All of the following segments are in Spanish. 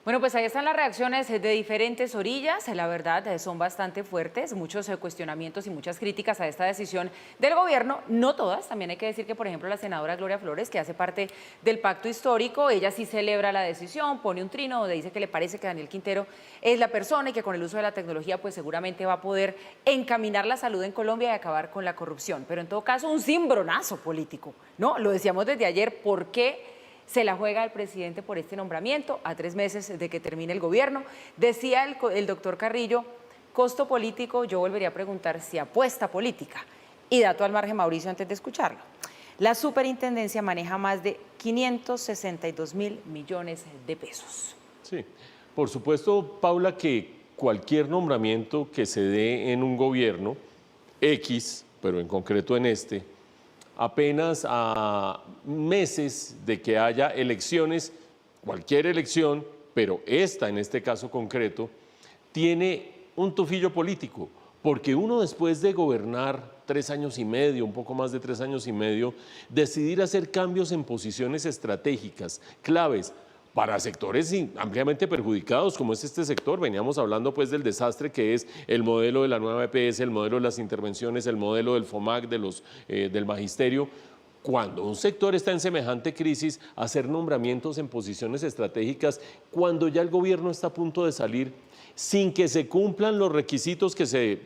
Bueno, pues ahí están las reacciones de diferentes orillas, la verdad son bastante fuertes, muchos cuestionamientos y muchas críticas a esta decisión del gobierno, no todas, también hay que decir que por ejemplo la senadora Gloria Flores, que hace parte del pacto histórico, ella sí celebra la decisión, pone un trino donde dice que le parece que Daniel Quintero es la persona y que con el uso de la tecnología pues seguramente va a poder encaminar la salud en Colombia y acabar con la corrupción, pero en todo caso un cimbronazo político, ¿no? Lo decíamos desde ayer, ¿por qué se la juega el presidente por este nombramiento a 3 meses de que termine el gobierno? Decía el doctor Carrillo, costo político, yo volvería a preguntar si apuesta política. Y dato al margen, Mauricio, antes de escucharlo. La superintendencia maneja más de 562.000 millones de pesos. Sí, por supuesto, Paula, que cualquier nombramiento que se dé en un gobierno X, pero en concreto en este, apenas a meses de que haya elecciones, cualquier elección, pero esta en este caso concreto, tiene un tufillo político, porque uno después de gobernar 3 años y medio, un poco más de 3 años y medio, decidir hacer cambios en posiciones estratégicas, claves, para sectores ampliamente perjudicados, como es este sector. Veníamos hablando pues del desastre que es el modelo de la nueva EPS, el modelo de las intervenciones, el modelo del FOMAC, del magisterio. Cuando un sector está en semejante crisis, hacer nombramientos en posiciones estratégicas, cuando ya el gobierno está a punto de salir, sin que se cumplan los requisitos que se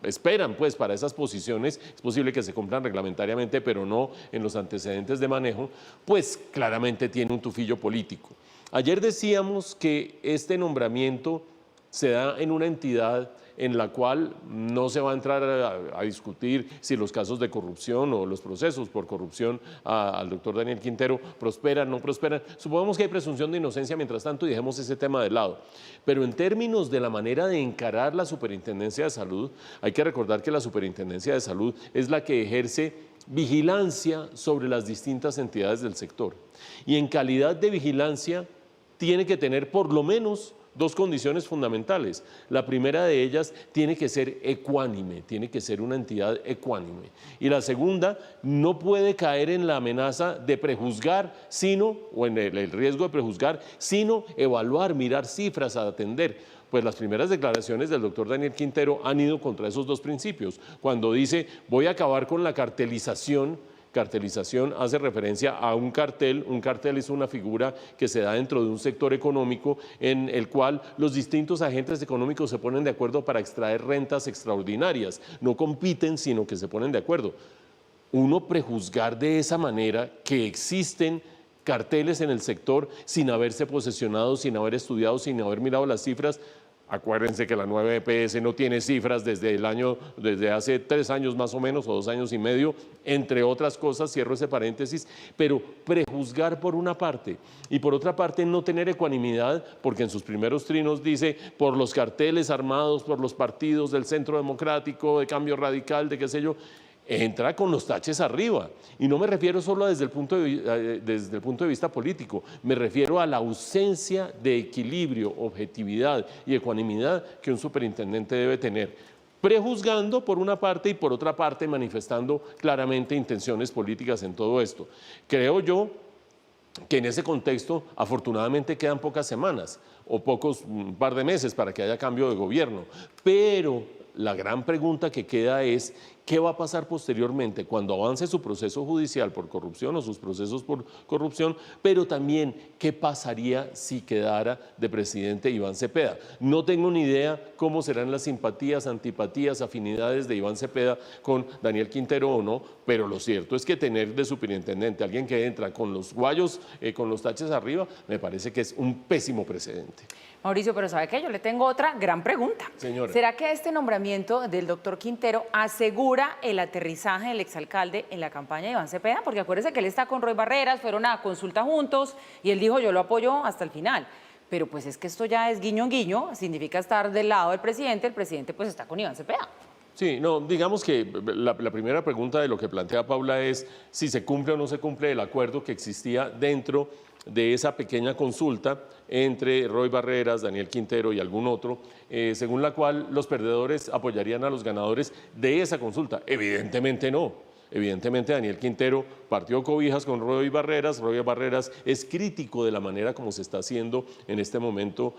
esperan pues para esas posiciones, es posible que se cumplan reglamentariamente, pero no en los antecedentes de manejo, pues claramente tiene un tufillo político. Ayer decíamos que este nombramiento se da en una entidad en la cual no se va a entrar a discutir si los casos de corrupción o los procesos por corrupción al doctor Daniel Quintero prosperan, no prosperan. Supongamos que hay presunción de inocencia mientras tanto y dejemos ese tema de lado. Pero en términos de la manera de encarar la Superintendencia de Salud, hay que recordar que la Superintendencia de Salud es la que ejerce vigilancia sobre las distintas entidades del sector. Y en calidad de vigilancia tiene que tener por lo menos 2 condiciones fundamentales. La primera de ellas tiene que ser ecuánime, tiene que ser una entidad ecuánime. Y la segunda, no puede caer en la amenaza de prejuzgar, sino, o en el riesgo de prejuzgar, sino evaluar, mirar cifras, a atender. Pues las primeras declaraciones del doctor Daniel Quintero han ido contra esos 2 principios. Cuando dice, voy a acabar con la cartelización hace referencia a un cartel es una figura que se da dentro de un sector económico en el cual los distintos agentes económicos se ponen de acuerdo para extraer rentas extraordinarias, no compiten sino que se ponen de acuerdo. Uno prejuzgar de esa manera que existen carteles en el sector sin haberse posesionado, sin haber estudiado, sin haber mirado las cifras. Acuérdense que la nueva EPS no tiene cifras desde hace 3 años más o menos, o 2 años y medio, entre otras cosas, cierro ese paréntesis, pero prejuzgar por una parte y por otra parte no tener ecuanimidad, porque en sus primeros trinos dice por los carteles armados, por los partidos del Centro Democrático, de Cambio Radical, de qué sé yo, entra con los taches arriba. Y no me refiero solo desde el punto de vista político, me refiero a la ausencia de equilibrio, objetividad y ecuanimidad que un superintendente debe tener, prejuzgando por una parte y por otra parte manifestando claramente intenciones políticas en todo esto. Creo yo que en ese contexto afortunadamente quedan pocas semanas o un par de meses para que haya cambio de gobierno, pero la gran pregunta que queda es ¿qué va a pasar posteriormente cuando avance su proceso judicial por corrupción o sus procesos por corrupción? Pero también, ¿qué pasaría si quedara de presidente Iván Cepeda? No tengo ni idea cómo serán las simpatías, antipatías, afinidades de Iván Cepeda con Daniel Quintero o no, pero lo cierto es que tener de superintendente a alguien que entra con los guayos, con los taches arriba, me parece que es un pésimo precedente. Mauricio, pero ¿sabe qué? Yo le tengo otra gran pregunta. Señora. ¿Será que este nombramiento del doctor Quintero asegura el aterrizaje del exalcalde en la campaña de Iván Cepeda? Porque acuérdese que él está con Roy Barreras, fueron a consulta juntos y él dijo yo lo apoyo hasta el final. Pero pues es que esto ya es guiño en guiño, significa estar del lado del presidente, el presidente pues está con Iván Cepeda. Sí, no, digamos que la primera pregunta de lo que plantea Paula es si se cumple o no se cumple el acuerdo que existía dentro de esa pequeña consulta entre Roy Barreras, Daniel Quintero y algún otro, según la cual los perdedores apoyarían a los ganadores de esa consulta. Evidentemente no. Evidentemente Daniel Quintero partió cobijas con Roy Barreras. Roy Barreras es crítico de la manera como se está haciendo en este momento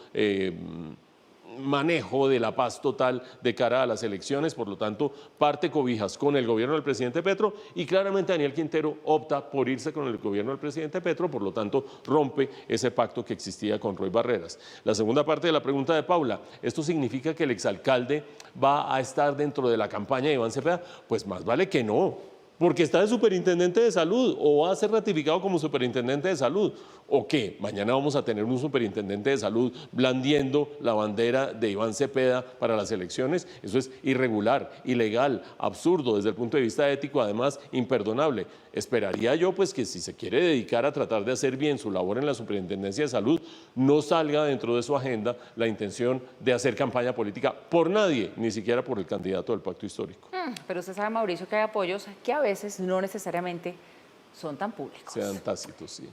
manejo de la paz total de cara a las elecciones, por lo tanto parte cobijas con el gobierno del presidente Petro y claramente Daniel Quintero opta por irse con el gobierno del presidente Petro, por lo tanto rompe ese pacto que existía con Roy Barreras. La segunda parte de la pregunta de Paula, ¿esto significa que el exalcalde va a estar dentro de la campaña de Iván Cepeda? Pues más vale que no, porque está de superintendente de salud o va a ser ratificado como superintendente de salud. ¿O qué? Mañana vamos a tener un superintendente de salud blandiendo la bandera de Iván Cepeda para las elecciones. Eso es irregular, ilegal, absurdo, desde el punto de vista ético, además imperdonable. Esperaría yo pues que si se quiere dedicar a tratar de hacer bien su labor en la superintendencia de salud, no salga dentro de su agenda la intención de hacer campaña política por nadie, ni siquiera por el candidato del pacto histórico. Pero usted sabe, Mauricio, que hay apoyos que a veces no necesariamente son tan públicos. Sean tácitos, sí.